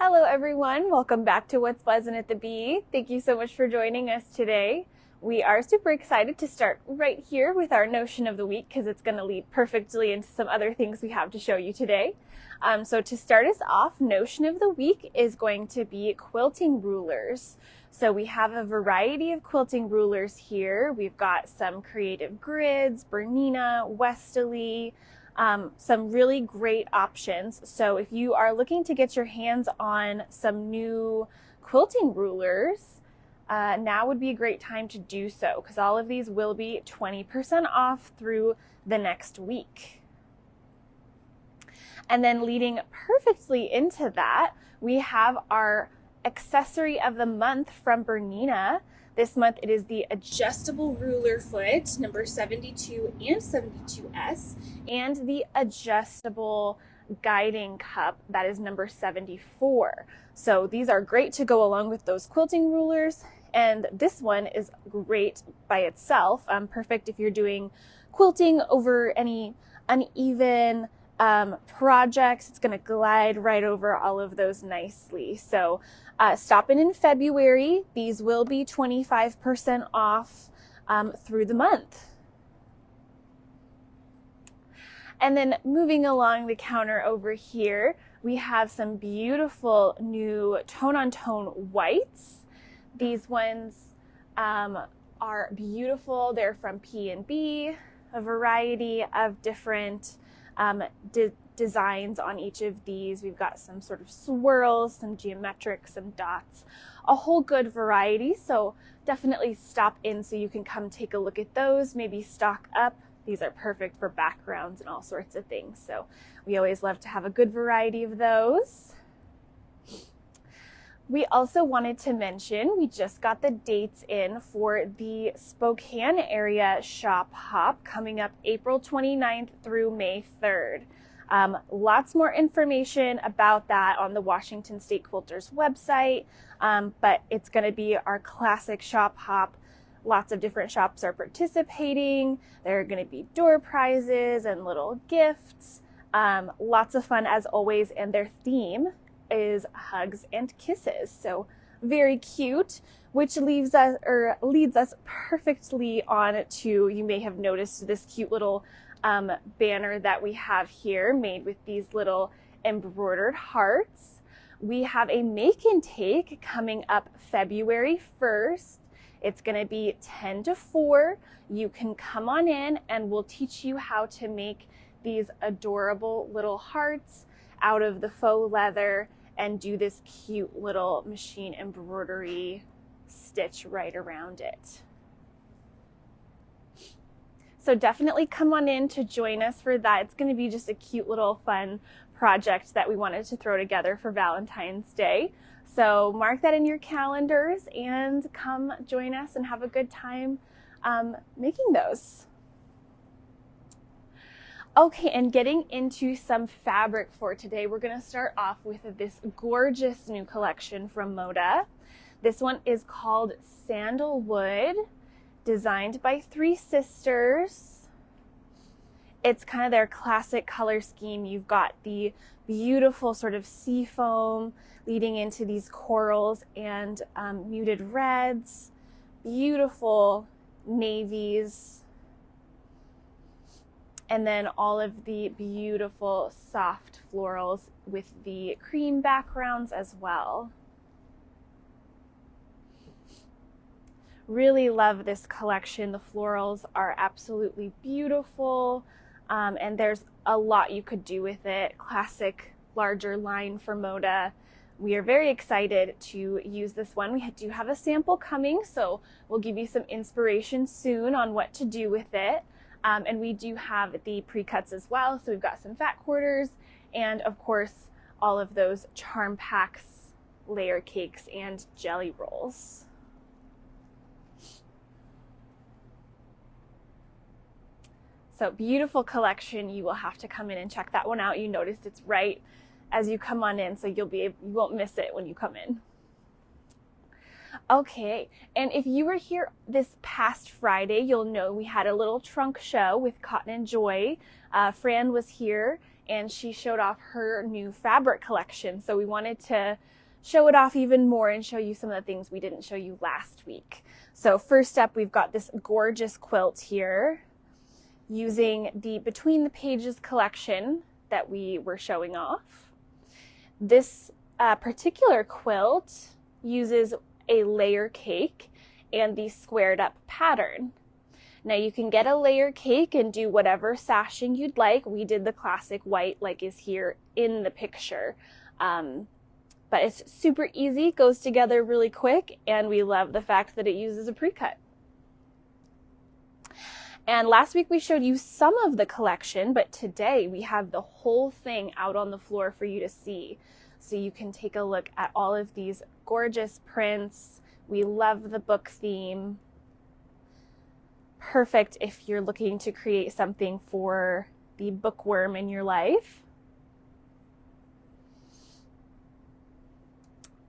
Hello everyone, welcome back to What's Buzzin' at the Bee. Thank you so much for joining us today. We are super excited to start right here with our notion of the week because it's going to lead perfectly into some other things we have to show you today. So to start us off, notion of the week is going to be quilting rulers. So we have a variety of quilting rulers here. We've got some creative grids, Bernina, Westerly, some really great options. So if you are looking to get your hands on some new quilting rulers, now would be a great time to do so because all of these will be 20% off through the next week. And then leading perfectly into that, we have our accessory of the month from Bernina. This month it is the adjustable ruler foot, number 72 and 72S, and the adjustable guiding cup, that is number 74. So these are great to go along with those quilting rulers, and this one is great by itself. Perfect if you're doing quilting over any uneven projects. It's going to glide right over all of those nicely. So stop in February. These will be 25% off through the month. And then moving along the counter over here, we have some beautiful new tone-on-tone whites. These ones are beautiful. They're from P&B, a variety of different designs on each of these. We've got some sort of swirls, some geometric, some dots, a whole good variety. So definitely stop in so you can come take a look at those, maybe stock up. These are perfect for backgrounds and all sorts of things. So we always love to have a good variety of those. We also wanted to mention, we just got the dates in for the Spokane area Shop Hop coming up April 29th through May 3rd. Lots more information about that on the Washington State Quilters website, but it's going to be our classic Shop Hop. Lots of different shops are participating. There are going to be door prizes and little gifts. Lots of fun as always, and their theme is hugs and kisses. So very cute, which leads us perfectly on to, you may have noticed this cute little banner that we have here made with these little embroidered hearts. We have a make and take coming up February 1st. It's going to be 10 to 4. You can come on in and we'll teach you how to make these adorable little hearts out of the faux leather and do this cute little machine embroidery stitch right around it. So definitely come on in to join us for that. It's going to be just a cute little fun project that we wanted to throw together for Valentine's Day. So mark that in your calendars and come join us and have a good time making those. Okay, and getting into some fabric for today, we're going to start off with this gorgeous new collection from Moda. This one is called Sandalwood, designed by three sisters. It's kind of their classic color scheme. You've got the beautiful sort of sea foam leading into these corals and muted reds, beautiful navies, and then all of the beautiful soft florals with the cream backgrounds as well. Really love this collection. The florals are absolutely beautiful, and there's a lot you could do with it. Classic larger line for Moda. We are very excited to use this one. We do have a sample coming, so we'll give you some inspiration soon on what to do with it. And we do have the pre-cuts as well. So we've got some fat quarters and of course all of those charm packs, layer cakes, and jelly rolls. So beautiful collection. You will have to come in and check that one out. You noticed it's right as you come on in, so you won't miss it when you come in. Okay, and if you were here this past Friday, you'll know we had a little trunk show with Cotton and Joy. Fran was here and she showed off her new fabric collection. So we wanted to show it off even more and show you some of the things we didn't show you last week. So first up, we've got this gorgeous quilt here using the Between the Pages collection that we were showing off. This particular quilt uses a layer cake and the squared up pattern. Now you can get a layer cake and do whatever sashing you'd like. We did the classic white like is here in the picture. But it's super easy, goes together really quick, and we love the fact that it uses a pre-cut. And last week we showed you some of the collection, but today we have the whole thing out on the floor for you to see. So you can take a look at all of these gorgeous prints. We love the book theme. Perfect if you're looking to create something for the bookworm in your life.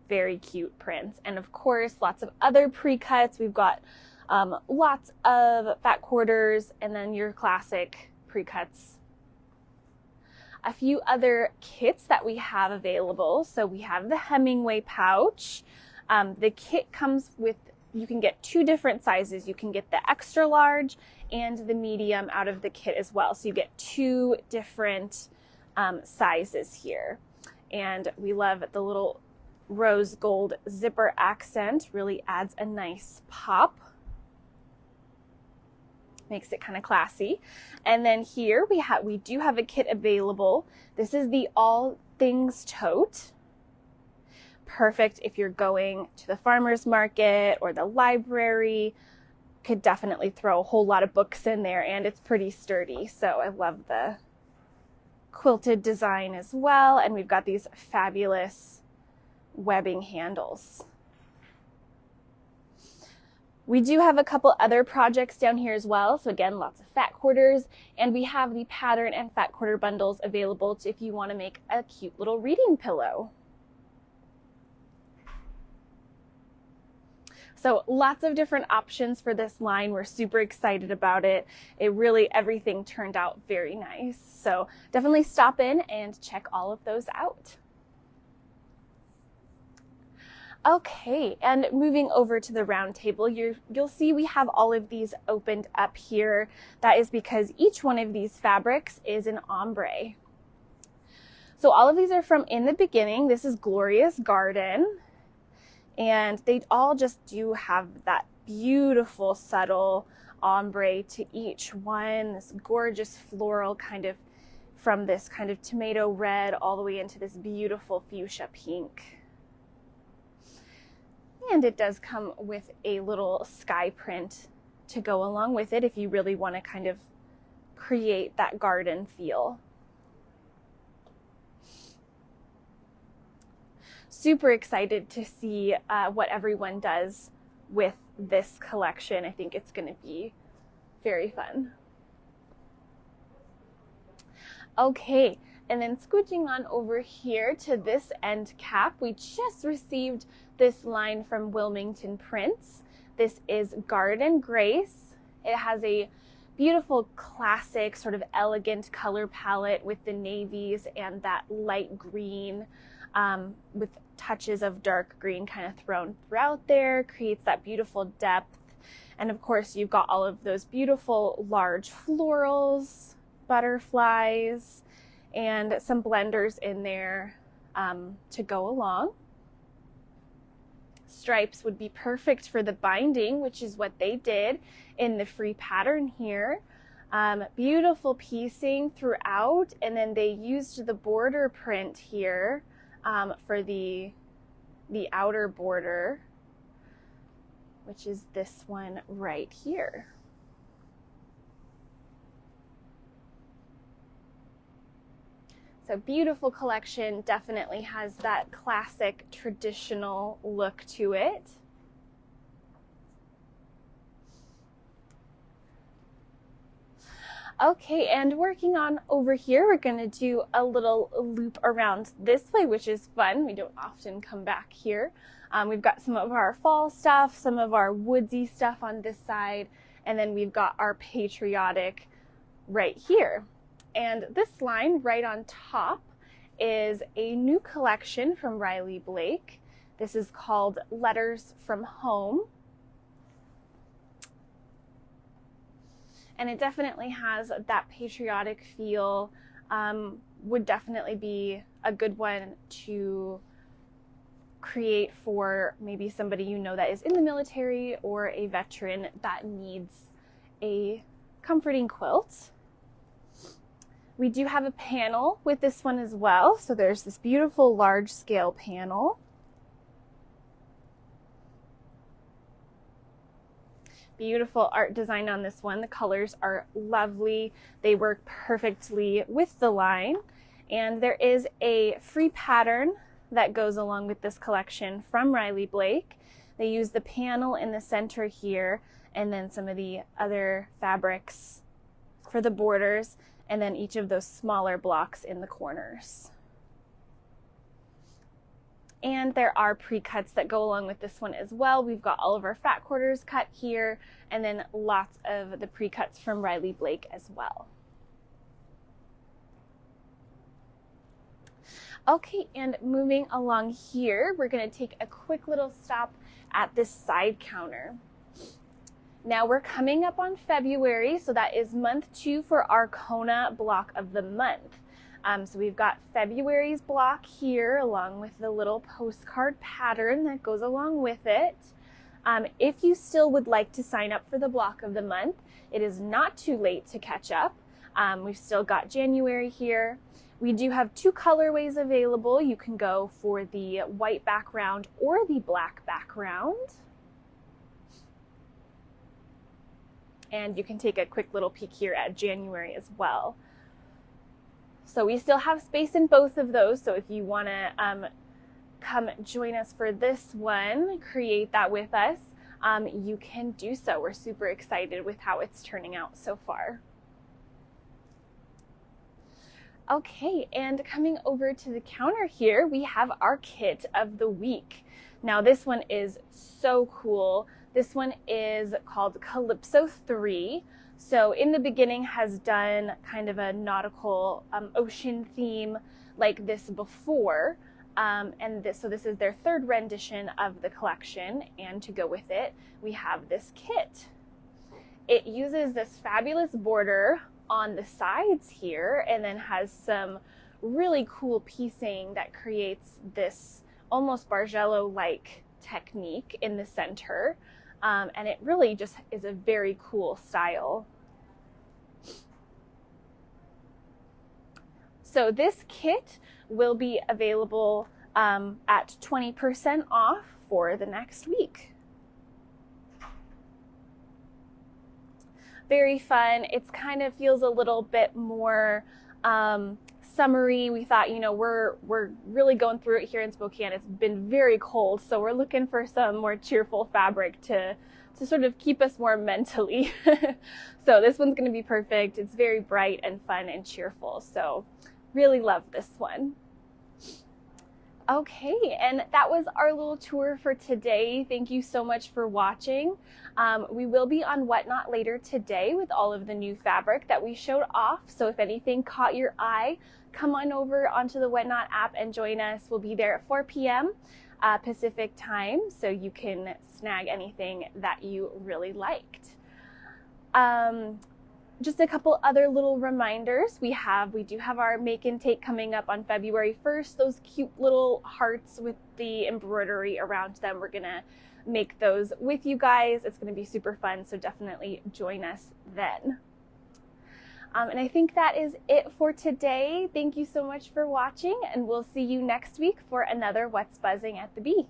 Very cute prints. And of course, lots of other pre-cuts. We've got lots of fat quarters and then your classic pre-cuts. A few other kits that we have available. So we have the Hemingway pouch. The kit comes with, you can get two different sizes. You can get the extra large and the medium out of the kit as well. So you get two different sizes here. And we love the little rose gold zipper accent, really adds a nice pop. Makes it kind of classy. And then here we do have a kit available. This is the All Things Tote. Perfect if you're going to the farmer's market or the library. Could definitely throw a whole lot of books in there, and it's pretty sturdy. So I love the quilted design as well. And we've got these fabulous webbing handles. We do have a couple other projects down here as well. So again, lots of fat quarters, and we have the pattern and fat quarter bundles available if you want to make a cute little reading pillow. So lots of different options for this line. We're super excited about it. Everything turned out very nice. So definitely stop in and check all of those out. Okay, and moving over to the round table, you'll see we have all of these opened up here. That is because each one of these fabrics is an ombre. So all of these are from In the Beginning. This is Glorious Garden, and they all just do have that beautiful subtle ombre to each one. This gorgeous floral kind of from this kind of tomato red all the way into this beautiful fuchsia pink. And it does come with a little sky print to go along with it if you really want to kind of create that garden feel. Super excited to see what everyone does with this collection. I think it's going to be very fun. Okay, and then scooching on over here to this end cap, we just received this line from Wilmington Prints. This is Garden Grace. It has a beautiful classic sort of elegant color palette with the navies and that light green with touches of dark green kind of thrown throughout there, creates that beautiful depth. And of course you've got all of those beautiful large florals, butterflies, and some blenders in there to go along. Stripes would be perfect for the binding, which is what they did in the free pattern here. Beautiful piecing throughout, and then they used the border print here for the outer border, which is this one right here. So beautiful collection, definitely has that classic traditional look to it. Okay, and working on over here, we're gonna do a little loop around this way, which is fun. We don't often come back here. We've got some of our fall stuff, some of our woodsy stuff on this side, and then we've got our patriotic right here. And this line right on top is a new collection from Riley Blake. This is called Letters from Home. And it definitely has that patriotic feel. Would definitely be a good one to create for maybe somebody you know that is in the military or a veteran that needs a comforting quilt. We do have a panel with this one as well. So there's this beautiful large scale panel. Beautiful art design on this one. The colors are lovely. They work perfectly with the line. And there is a free pattern that goes along with this collection from Riley Blake. They use the panel in the center here and then some of the other fabrics for the borders, and then each of those smaller blocks in the corners. And there are pre-cuts that go along with this one as well. We've got all of our fat quarters cut here, and then lots of the pre-cuts from Riley Blake as well. Okay, and moving along here, we're gonna take a quick little stop at this side counter. Now we're coming up on February, so that is month 2 for our Kona block of the month. So we've got February's block here along with the little postcard pattern that goes along with it. If you still would like to sign up for the block of the month, it is not too late to catch up. We've still got January here. We do have 2 colorways available. You can go for the white background or the black background. And you can take a quick little peek here at January as well. So we still have space in both of those. So if you want to come join us for this one, create that with us, you can do so. We're super excited with how it's turning out so far. Okay, and coming over to the counter here, we have our kit of the week. Now this one is so cool. This one is called Calypso 3. So in the beginning has done kind of a nautical ocean theme like this before. So this is their 3rd rendition of the collection, and to go with it, we have this kit. It uses this fabulous border on the sides here and then has some really cool piecing that creates this almost Bargello-like technique in the center. And it really just is a very cool style. So this kit will be available at 20% off for the next week. Very fun. It's kind of feels a little bit more summery. We thought, you know, we're really going through it here in Spokane. It's been very cold, so we're looking for some more cheerful fabric to sort of keep us warm mentally. So this one's going to be perfect. It's very bright and fun and cheerful. So really love this one. Okay, and that was our little tour for today. Thank you so much for watching. We will be on Whatnot later today with all of the new fabric that we showed off. So if anything caught your eye, come on over onto the Whatnot app and join us. We'll be there at 4 p.m. Pacific time, so you can snag anything that you really liked. Just a couple other little reminders. We do have our make and take coming up on February 1st. Those cute little hearts with the embroidery around them. We're gonna make those with you guys. It's gonna be super fun, so definitely join us then. And I think that is it for today. Thank you so much for watching, and we'll see you next week for another What's Buzzing at the Bee.